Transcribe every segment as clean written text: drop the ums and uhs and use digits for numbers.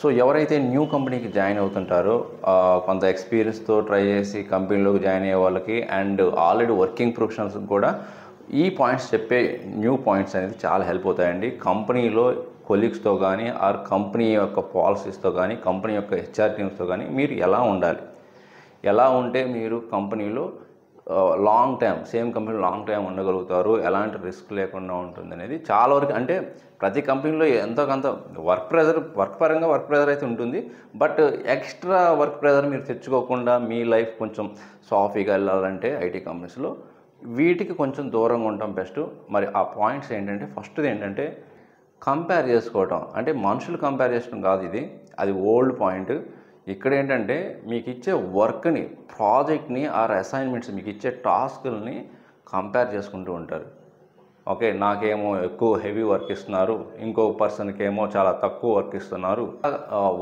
So ఎవరైతే new కంపెనీకి join అవుతుంటారో కొంత ఎక్స్పీరియన్స్తో ట్రై చేసి కంపెనీలోకి జాయిన్ అయ్యే వాళ్ళకి అండ్ ఆల్రెడీ వర్కింగ్ ప్రొఫెషనల్స్కి కూడా ఈ పాయింట్స్ చెప్పే న్యూ పాయింట్స్ అనేది చాలా హెల్ప్ అవుతాయండి. కంపెనీలో కొలీగ్స్తో కానీ ఆర్ కంపెనీ యొక్క పాలసీస్తో కానీ కంపెనీ యొక్క హెచ్ఆర్ టీమ్స్తో కానీ మీరు ఎలా ఉండాలి, ఎలా ఉంటే మీరు కంపెనీలో long time same company long time ఉండగలుగుతారు, ఎలాంటి రిస్క్ లేకుండా ఉంటుంది అనేది చాలా వరకు. అంటే ప్రతి కంపెనీలో ఎంతో కొంత వర్క్ ప్రెజర్ అయితే ఉంటుంది. బట్ ఎక్స్ట్రా వర్క్ ప్రెజర్ మీరు తెచ్చుకోకుండా మీ లైఫ్ కొంచెం సాఫీగా వెళ్ళాలంటే ఐటీ కంపెనీస్లో వీటికి కొంచెం దూరంగా ఉండటం బెస్ట్. మరి ఆ పాయింట్స్ ఏంటంటే ఫస్ట్ది ఏంటంటే కంపేర్ చేసుకోవటం. అంటే మనుషులు కంపేర్ చేసుకోవడం కాదు, అది ఓల్డ్ పాయింట్. ఇక్కడ ఏంటంటే మీకు ఇచ్చే వర్క్ని, ప్రాజెక్ట్ని ఆర్ అసైన్మెంట్స్, మీకు ఇచ్చే టాస్కుల్ని కంపేర్ చేసుకుంటూ ఉంటారు. ఓకే, నాకేమో ఎక్కువ హెవీ వర్క్ ఇస్తున్నారు, ఇంకో పర్సన్కి ఏమో చాలా తక్కువ వర్క్ ఇస్తున్నారు.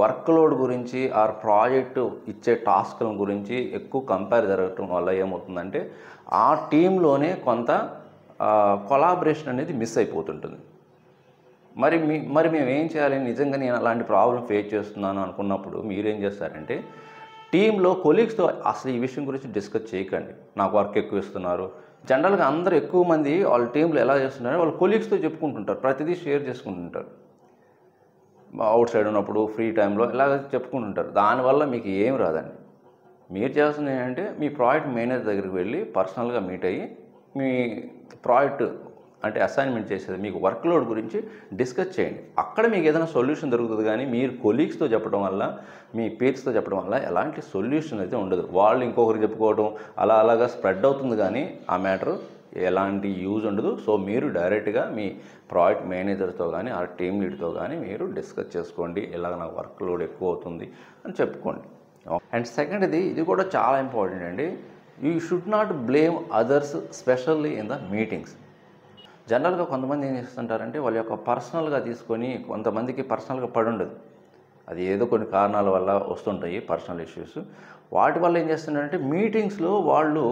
వర్క్ లోడ్ గురించి ఆర్ ప్రాజెక్టు ఇచ్చే టాస్కుల గురించి ఎక్కువ కంపేర్ జరగటం వల్ల ఏమవుతుందంటే ఆ టీంలోనే కొంత కొలాబరేషన్ అనేది మిస్ అయిపోతుంటుంది. మరి మేము ఏం చేయాలి, నిజంగా నేను అలాంటి ప్రాబ్లం ఫేస్ చేస్తున్నాను అనుకున్నప్పుడు మీరేం చేస్తారంటే టీంలో కొలీగ్స్తో అసలు ఈ విషయం గురించి డిస్కస్ చేయకండి. నాకు వర్క్ ఎక్కువ ఇస్తున్నారు. జనరల్గా అందరూ ఎక్కువ మంది వాళ్ళ టీంలో ఎలా చేస్తున్నారో వాళ్ళ కొలీగ్స్తో చెప్పుకుంటుంటారు, ప్రతిదీ షేర్ చేసుకుంటుంటారు. అవుట్ సైడ్ ఉన్నప్పుడు ఫ్రీ టైంలో ఇలాగ చెప్పుకుంటుంటారు. దానివల్ల మీకు ఏం రాదండి. మీరు చేస్తుంది ఏంటంటే మీ ప్రాజెక్ట్ మేనేజర్ దగ్గరికి వెళ్ళి పర్సనల్గా మీట్ అయ్యి మీ ప్రాజెక్ట్ అంటే అసైన్మెంట్ చేసేది మీకు వర్క్ లోడ్ గురించి డిస్కస్ చేయండి. అక్కడ మీకు ఏదైనా సొల్యూషన్ దొరుకుతుంది. కానీ మీరు కొలీగ్స్తో చెప్పడం వల్ల, మీ పీర్స్తో చెప్పడం వల్ల ఎలాంటి సొల్యూషన్ అయితే ఉండదు. వాళ్ళు ఇంకొకరికి చెప్పుకోవడం అలాగా స్ప్రెడ్ అవుతుంది, కానీ ఆ మ్యాటర్ ఎలాంటి యూజ్ ఉండదు. సో మీరు డైరెక్ట్గా మీ ప్రాజెక్ట్ మేనేజర్తో కానీ ఆ టీమ్ లీడ్తో కానీ మీరు డిస్కస్ చేసుకోండి, ఇలాగ నాకు వర్క్ లోడ్ ఎక్కువ అవుతుంది అని చెప్పుకోండి. అండ్ సెకండ్ది, ఇది కూడా చాలా ఇంపార్టెంట్ అండి. You should not blame others specially in the meetings. జనరల్గా కొంతమంది ఏం చేస్తుంటారంటే వాళ్ళ యొక్క పర్సనల్గా తీసుకొని, కొంతమందికి పర్సనల్గా పడి ఉండదు, అది ఏదో కొన్ని కారణాల వల్ల వస్తుంటాయి పర్సనల్ ఇష్యూస్. వాటి వల్ల ఏం చేస్తున్నారంటే మీటింగ్స్లో వాళ్ళు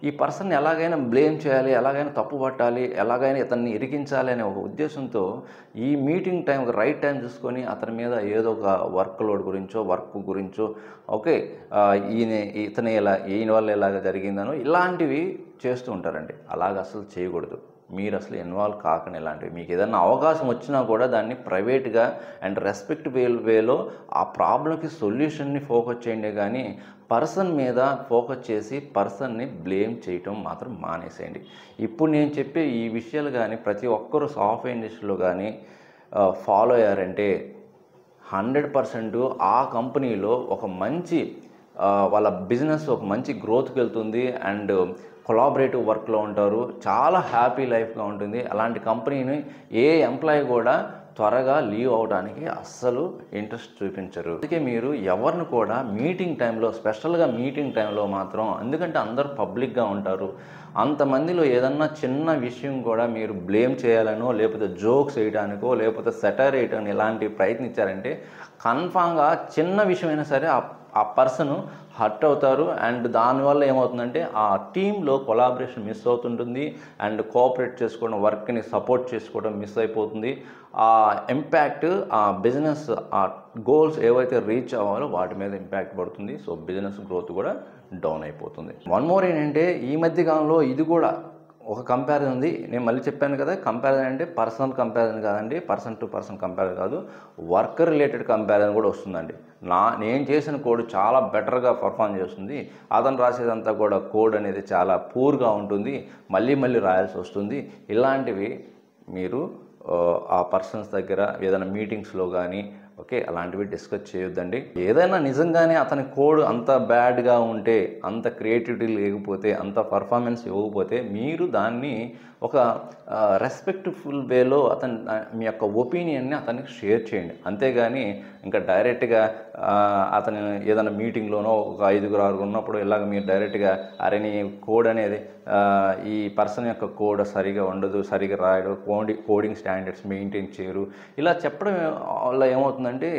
ఈ పర్సన్ని ఎలాగైనా బ్లేమ్ చేయాలి, ఎలాగైనా తప్పు పట్టాలి, ఎలాగైనా ఇతన్ని ఇరికించాలి అనే ఒక ఉద్దేశంతో ఈ మీటింగ్ టైం రైట్ టైం చూసుకొని అతని మీద ఏదో ఒక వర్క్ లోడ్ గురించో వర్క్ గురించో ఓకే ఈయన వల్ల ఎలాగ జరిగిందనో ఇలాంటివి చేస్తూ ఉంటారండి. అలాగ అసలు చేయకూడదు. మీరు అసలు ఇన్వాల్వ్ కాకండి. ఇలాంటివి మీకు ఏదైనా అవకాశం వచ్చినా కూడా దాన్ని ప్రైవేట్గా అండ్ రెస్పెక్టబుల్ వేలో ఆ ప్రాబ్లంకి సొల్యూషన్ని ఫోకస్ చేయండి, కానీ పర్సన్ మీద ఫోకస్ చేసి పర్సన్ని బ్లేమ్ చేయటం మాత్రం మానేసేయండి. ఇప్పుడు నేను చెప్పే ఈ విషయాలు కానీ ప్రతి ఒక్కరూ సాఫ్ట్వేర్ ఇండస్ట్రీలో కానీ ఫాలో అయ్యారంటే 100% ఆ కంపెనీలో ఒక మంచి వాళ్ళ బిజినెస్ ఒక మంచి గ్రోత్కి వెళ్తుంది అండ్ కొలాబరేటివ్ వర్క్లో ఉంటారు, చాలా హ్యాపీ లైఫ్గా ఉంటుంది. అలాంటి కంపెనీని ఏ ఎంప్లాయీ కూడా త్వరగా లీవ్ అవడానికి అస్సలు ఇంట్రెస్ట్ చూపించరు. అందుకే మీరు ఎవరిని కూడా మీటింగ్ టైంలో, స్పెషల్గా మీటింగ్ టైంలో మాత్రం, ఎందుకంటే అందరూ పబ్లిక్గా ఉంటారు, అంతమందిలో ఏదన్నా చిన్న విషయం కూడా మీరు బ్లేమ్ చేయాలనో లేకపోతే జోక్స్ వేయడానికో లేకపోతే సెటైర్ వేయడానికి ఇలాంటివి ప్రయత్నించారంటే కన్ఫామ్గా చిన్న విషయమైనా సరే ఆ పర్సన్ హర్ట్ అవుతారు. అండ్ దానివల్ల ఏమవుతుందంటే ఆ టీంలో కొలాబరేషన్ మిస్ అవుతుంటుంది అండ్ కోఆపరేట్ చేసుకోవడం, వర్క్ని సపోర్ట్ చేసుకోవడం మిస్ అయిపోతుంది. ఆ ఇంపాక్ట్ ఆ బిజినెస్ ఆ గోల్స్ ఏవైతే రీచ్ అవ్వాలో వాటి మీద ఇంపాక్ట్ పడుతుంది. సో బిజినెస్ గ్రోత్ కూడా డౌన్ అయిపోతుంది. వన్ మోర్ ఏంటంటే ఈ మధ్య కాలంలో ఇది కూడా ఒక కంపారిజన్ ఉంది. నేను మళ్ళీ చెప్పాను కదా, కంపారిజన్ అంటే పర్సనల్ కంపారిజన్ కాదండి, పర్సన్ టు పర్సన్ కంపారిజన్ కాదు, వర్క్ రిలేటెడ్ కంపారిజన్ కూడా వస్తుందండి. నేను చేసిన కోడ్ చాలా బెటర్గా పర్ఫామ్ చేస్తుంది, అతను రాసేదంతా కూడా కోడ్ అనేది చాలా పూర్గా ఉంటుంది, మళ్ళీ రాయాల్సి వస్తుంది. ఇలాంటివి మీరు ఆ పర్సన్స్ దగ్గర ఏదైనా మీటింగ్స్లో కానీ ఓకే అలాంటివి డిస్కస్ చేయొద్దండి. ఏదైనా నిజంగానే అతని కోడ్ అంత బ్యాడ్గా ఉంటే, అంత క్రియేటివిటీ లేకపోతే, అంత పర్ఫార్మెన్స్ ఇవ్వకపోతే మీరు దాన్ని ఒక రెస్పెక్ట్ఫుల్ వేలో మీ యొక్క ఒపీనియన్ని అతనికి షేర్ చేయండి. అంతేగాని ఇంకా డైరెక్ట్గా అతను ఏదైనా మీటింగ్లోనో ఒక 5-6 ఉన్నప్పుడు ఇలాగ మీరు డైరెక్ట్గా అరే నీ కోడ్ అనేది ఈ పర్సన్ యొక్క కోడ్ సరిగా ఉండదు, సరిగా రాయడు, కోడింగ్ స్టాండర్డ్స్ మెయింటైన్ చేయరు, ఇలా చెప్పడం వల్ల ఏమవుతుందంటే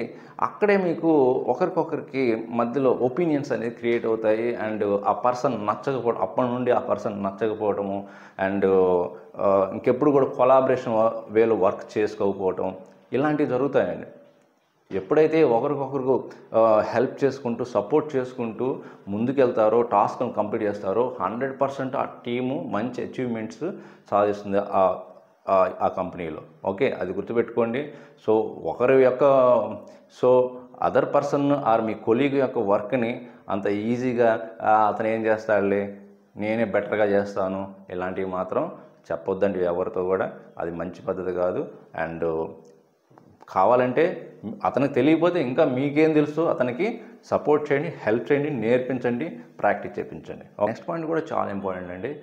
అక్కడే మీకు ఒకరికొకరికి మధ్యలో ఒపీనియన్స్ అనేది క్రియేట్ అవుతాయి. అండ్ ఆ పర్సన్ నచ్చకపోవడం, అప్పటి నుండి ఆ పర్సన్ నచ్చకపోవడము అండ్ ఇంకెప్పుడు కూడా కొలాబరేషన్ వేలో వర్క్ చేసుకోకపోవటం ఇలాంటివి జరుగుతాయండి. ఎప్పుడైతే ఒకరికొకరు హెల్ప్ చేసుకుంటూ సపోర్ట్ చేసుకుంటూ ముందుకెళ్తారో టాస్క్ను కంప్లీట్ చేస్తారో 100% ఆ టీము మంచి అచీవ్మెంట్స్ సాధిస్తుంది ఆ కంపెనీలో. ఓకే, అది గుర్తుపెట్టుకోండి. సో ఒకరి యొక్క other person are me colleague యొక్క వర్క్ని అంత ఈజీగా అతను ఏం చేస్తాడులే నేనే బెటర్గా చేస్తాను ఇలాంటివి మాత్రం చెప్పొద్దండి ఎవరితో కూడా. అది మంచి పద్ధతి కాదు. అండ్ కావాలంటే అతనికి తెలియకపోతే ఇంకా మీకేం తెలుసు అతనికి సపోర్ట్ చేయండి, హెల్ప్ చేయండి, నేర్పించండి, ప్రాక్టీస్ చేయించండి. నెక్స్ట్ పాయింట్ కూడా చాలా ఇంపార్టెంట్ అండి.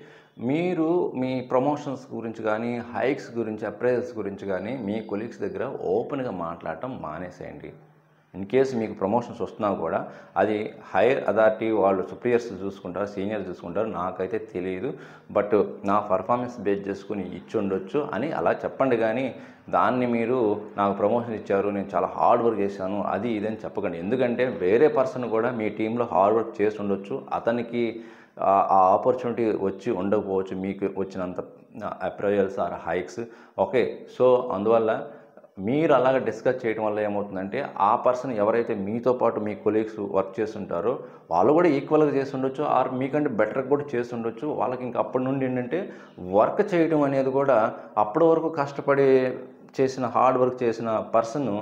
మీరు మీ ప్రమోషన్స్ గురించి కానీ హైక్స్ గురించి అప్రైజల్స్ గురించి కానీ మీ కొలీగ్స్ దగ్గర ఓపెన్గా మాట్లాడటం మానేసేయండి. ఇన్ కేసు మీకు ప్రమోషన్స్ వస్తున్నా కూడా అది హైయర్ అథారిటీ వాళ్ళు సుపీరియర్స్ చూసుకుంటారు, సీనియర్స్ చూసుకుంటారు, నాకైతే తెలియదు, బట్ నా పర్ఫార్మెన్స్ బేస్ చేసుకుని ఇచ్చి ఉండొచ్చు అని అలా చెప్పండి. కానీ దాన్ని మీరు నాకు ప్రమోషన్ ఇచ్చారు, నేను చాలా హార్డ్ వర్క్ చేశాను అది ఇదని చెప్పకండి. ఎందుకంటే వేరే పర్సన్ కూడా మీ టీంలో హార్డ్ వర్క్ చేసి ఉండొచ్చు, అతనికి ఆ ఆపర్చునిటీ వచ్చి ఉండకపోవచ్చు మీకు వచ్చినంత appraisals or hikes. Okay, so అందువల్ల మీరు అలాగ డిస్కస్ చేయడం వల్ల ఏమవుతుందంటే ఆ పర్సన్ ఎవరైతే మీతో పాటు మీ కొలీగ్స్ వర్క్ చేస్తుంటారో వాళ్ళు కూడా ఈక్వల్గా చేసి ఉండొచ్చు, ఆర్ మీకంటే బెటర్గా కూడా చేసి ఉండొచ్చు. వాళ్ళకి ఇంకా అప్పటి నుండి ఏంటంటే వర్క్ చేయడం అనేది కూడా అప్పటి వరకు కష్టపడి చేసిన హార్డ్ వర్క్ చేసిన పర్సన్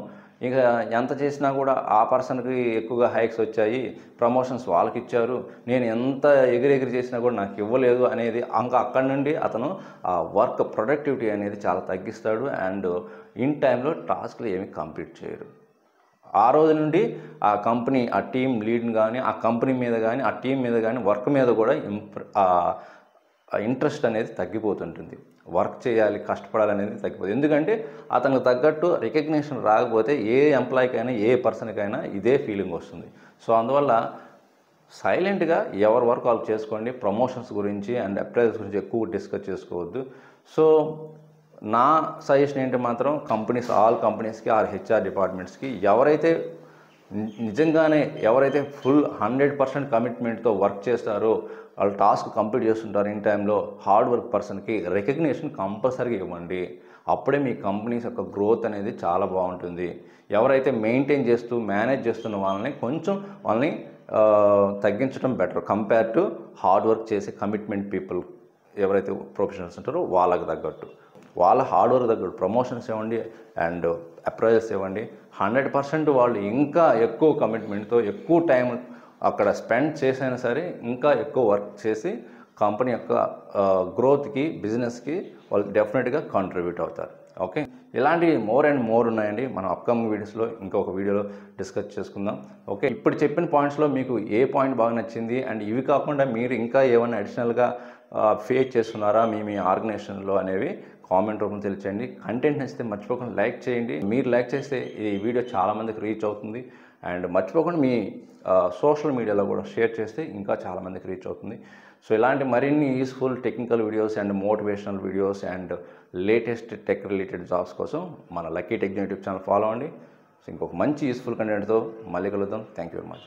ఇక ఎంత చేసినా కూడా ఆ పర్సన్కి ఎక్కువగా హైక్స్ వచ్చాయి, ప్రమోషన్స్ వాళ్ళకి ఇచ్చారు, నేను ఎంత ఎగిరెగిరి చేసినా కూడా నాకు ఇవ్వలేదు అనేది ఇంకా అక్కడి నుండి అతను ఆ వర్క్ ప్రొడక్టివిటీ అనేది చాలా తగ్గిస్తాడు. అండ్ ఇన్ టైంలో టాస్క్లు ఏమి కంప్లీట్ చేయరు. ఆ రోజు నుండి ఆ కంపెనీ ఆ టీం లీడ్ని కానీ ఆ కంపెనీ మీద కానీ ఆ టీం మీద కానీ వర్క్ మీద కూడా ఇంట్రెస్ట్ అనేది తగ్గిపోతుంటుంది. వర్క్ చేయాలి, కష్టపడాలి అనేది తగ్గిపోతుంది. ఎందుకంటే అతనికి తగ్గట్టు రికగ్నిషన్ రాకపోతే ఏ ఎంప్లాయీకైనా ఏ పర్సన్కైనా ఇదే ఫీలింగ్ వస్తుంది. సో అందువల్ల సైలెంట్గా ఎవరి వర్క్ వాళ్ళు చేసుకోండి. ప్రమోషన్స్ గురించి అండ్ అప్రైజల్స్ గురించి ఎక్కువ డిస్కస్ చేసుకోవద్దు. సో నా సజెషన్ ఏంటి మాత్రం ఆల్ కంపెనీస్కి ఆర్ హెచ్ఆర్ డిపార్ట్మెంట్స్కి ఎవరైతే ఫుల్ 100% కమిట్మెంట్తో వర్క్ చేస్తారో వాళ్ళు టాస్క్ కంప్లీట్ చేస్తుంటారు ఇన్ టైంలో హార్డ్ వర్క్ పర్సన్కి రికగ్నిషన్ కంపల్సరీగా ఇవ్వండి. అప్పుడే మీ కంపెనీస్ యొక్క గ్రోత్ అనేది చాలా బాగుంటుంది. ఎవరైతే మెయింటైన్ చేస్తూ మేనేజ్ చేస్తున్న వాళ్ళని తగ్గించడం better compare to hard work చేసే కమిట్మెంట్ పీపుల్ ఎవరైతే ప్రొఫెషనల్స్ ఉంటారో వాళ్ళకి తగ్గట్టు వాళ్ళ హార్డ్ వర్క్ తగ్గట్టు ప్రమోషన్స్ ఇవ్వండి అండ్ అప్రైజల్స్ ఇవ్వండి. 100% వాళ్ళు ఇంకా ఎక్కువ కమిట్మెంట్తో ఎక్కువ టైం అక్కడ స్పెండ్ చేసైనా సరే ఇంకా ఎక్కువ వర్క్ చేసి కంపెనీ యొక్క గ్రోత్కి బిజినెస్కి వాళ్ళు డెఫినెట్గా కాంట్రిబ్యూట్ అవుతారు. ఓకే, ఇలాంటివి మోర్ అండ్ మోర్ ఉన్నాయండి. మనం అప్కమింగ్ వీడియోస్లో ఇంకొక వీడియోలో డిస్కస్ చేసుకుందాం. ఓకే, ఇప్పుడు చెప్పిన పాయింట్స్లో మీకు ఏ పాయింట్ బాగా నచ్చింది అండ్ ఇవి కాకుండా మీరు ఇంకా ఏమైనా అడిషనల్గా ఫేస్ చేస్తున్నారా మీ ఆర్గనైజేషన్లో అనేవి కామెంట్ రూపంలో తెలియచేయండి. కంటెంట్ నచ్చితే మర్చిపోకుండా లైక్ చేయండి. మీరు లైక్ చేస్తే ఈ వీడియో చాలామందికి రీచ్ అవుతుంది. అండ్ మర్చిపోకుండా మీ సోషల్ మీడియాలో కూడా షేర్ చేస్తే ఇంకా చాలామందికి రీచ్ అవుతుంది. సో ఇలాంటి మరిన్ని useful technical videos and motivational videos and latest tech related jobs కోసం మన lucky tech YouTube channel follow అవ్వండి. సో ఇంకొక మంచి యూస్ఫుల్ కంటెంట్తో మళ్ళీ కలుద్దాం. Thank you very much.